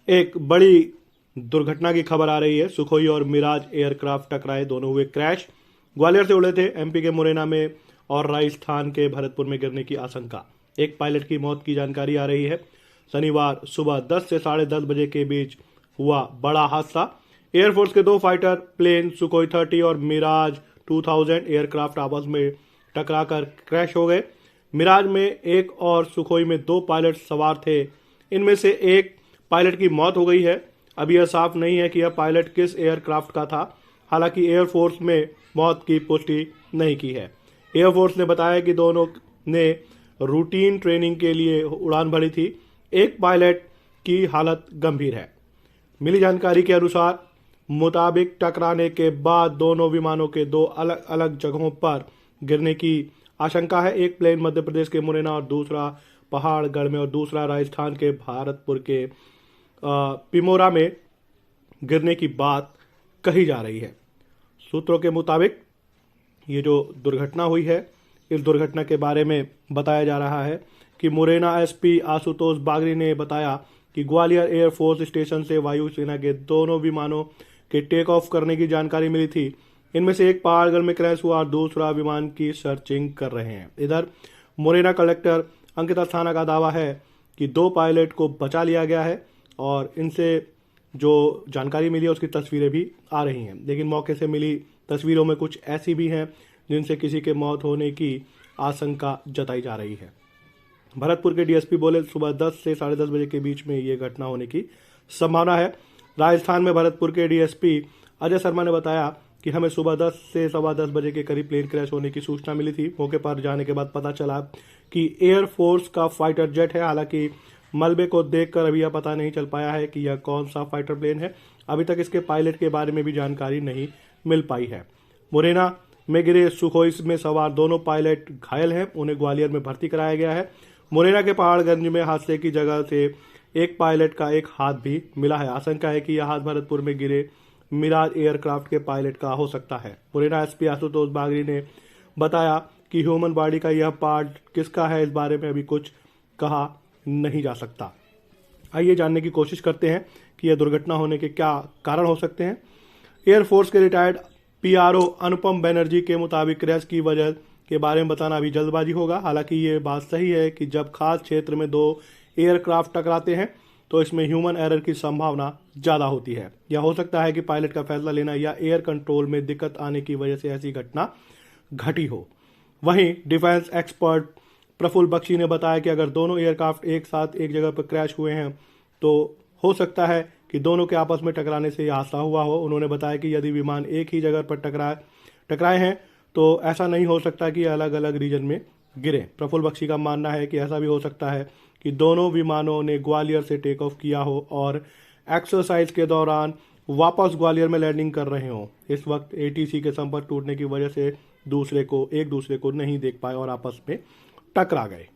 एक बड़ी दुर्घटना की खबर आ रही है। सुखोई और मिराज एयरक्राफ्ट टकराए, दोनों हुए क्रैश। ग्वालियर से उड़े थे, एमपी के मुरैना में और राजस्थान के भरतपुर में गिरने की आशंका। एक पायलट की मौत की जानकारी आ रही है। शनिवार सुबह 10 से 10:30 बजे के बीच हुआ बड़ा हादसा। एयरफोर्स के दो फाइटर प्लेन सुखोई 30 और मिराज 2000 एयरक्राफ्ट आपस में टकराकर क्रैश हो गए। मिराज में एक और सुखोई में दो पायलट सवार थे। इनमें से एक पायलट की मौत हो गई है। अभी यह साफ नहीं है कि यह पायलट किस एयरक्राफ्ट का था। हालांकि एयरफोर्स में मौत की पुष्टि नहीं की है। एयरफोर्स ने बताया कि दोनों ने रूटीन ट्रेनिंग के लिए उड़ान भरी थी। एक पायलट की हालत गंभीर है। मिली जानकारी के अनुसार मुताबिक टकराने के बाद दोनों विमानों के दो अलग अलग जगहों पर गिरने की आशंका है। एक प्लेन मध्य प्रदेश के मुरैना और दूसरा पहाड़गढ़ में और दूसरा राजस्थान के भरतपुर के पिमोरा में गिरने की बात कही जा रही है। सूत्रों के मुताबिक ये जो दुर्घटना हुई है, इस दुर्घटना के बारे में बताया जा रहा है कि मुरैना एसपी आशुतोष बागरी ने बताया कि ग्वालियर एयरफोर्स स्टेशन से वायुसेना के दोनों विमानों के टेक ऑफ करने की जानकारी मिली थी। इनमें से एक पहाड़गढ़ में क्रैश हुआ और दूसरा विमान की सर्चिंग कर रहे हैं। इधर मुरैना कलेक्टर अंकिता अस्थाना का दावा है कि दो पायलट को बचा लिया गया है और इनसे जो जानकारी मिली है उसकी तस्वीरें भी आ रही हैं। लेकिन मौके से मिली तस्वीरों में कुछ ऐसी भी हैं जिनसे किसी के मौत होने की आशंका जताई जा रही है। भरतपुर के डीएसपी बोले सुबह 10 से 10:30 बजे के बीच में ये घटना होने की संभावना है। राजस्थान में भरतपुर के डीएसपी अजय शर्मा ने बताया कि हमें सुबह 10 से 10:15 बजे के करीब प्लेन क्रैश होने की सूचना मिली थी। मौके पर जाने के बाद पता चला कि एयरफोर्स का फाइटर जेट है। हालांकि मलबे को देखकर अभी यह पता नहीं चल पाया है कि यह कौन सा फाइटर प्लेन है। अभी तक इसके पायलट के बारे में भी जानकारी नहीं मिल पाई है। मुरैना में गिरे सुखोई में सवार दोनों पायलट घायल हैं, उन्हें ग्वालियर में भर्ती कराया गया है। मुरैना के पहाड़गंज में हादसे की जगह से एक पायलट का एक हाथ भी मिला है। आशंका है कि यह हाथ भरतपुर में गिरे मिराज एयरक्राफ्ट के पायलट का हो सकता है। मुरैना एसपी आशुतोष बागरी ने बताया कि ह्यूमन बॉडी का यह पार्ट किसका है, इस बारे में अभी कुछ कहा नहीं जा सकता। आइए जानने की कोशिश करते हैं कि यह दुर्घटना होने के क्या कारण हो सकते हैं। एयरफोर्स के रिटायर्ड पीआरओ अनुपम बनर्जी के मुताबिक क्रैश की वजह के बारे में बताना अभी जल्दबाजी होगा। हालांकि ये बात सही है कि जब खास क्षेत्र में दो एयरक्राफ्ट टकराते हैं तो इसमें ह्यूमन एरर की संभावना ज़्यादा होती है। यह हो सकता है कि पायलट का फैसला लेना या एयर कंट्रोल में दिक्कत आने की वजह से ऐसी घटना घटी हो। वहीं डिफेंस एक्सपर्ट प्रफुल्ल बख्शी ने बताया कि अगर दोनों एयरक्राफ्ट एक साथ एक जगह पर क्रैश हुए हैं तो हो सकता है कि दोनों के आपस में टकराने से यह हादसा हुआ हो। उन्होंने बताया कि यदि विमान एक ही जगह पर टकराए हैं तो ऐसा नहीं हो सकता कि अलग अलग रीजन में गिरे। प्रफुल्ल बख्शी का मानना है कि ऐसा भी हो सकता है कि दोनों विमानों ने ग्वालियर से टेक ऑफ किया हो और एक्सरसाइज के दौरान वापस ग्वालियर में लैंडिंग कर रहे हों। इस वक्त एटीसी के संपर्क टूटने की वजह से एक दूसरे को नहीं देख पाए और आपस में टकरा गए।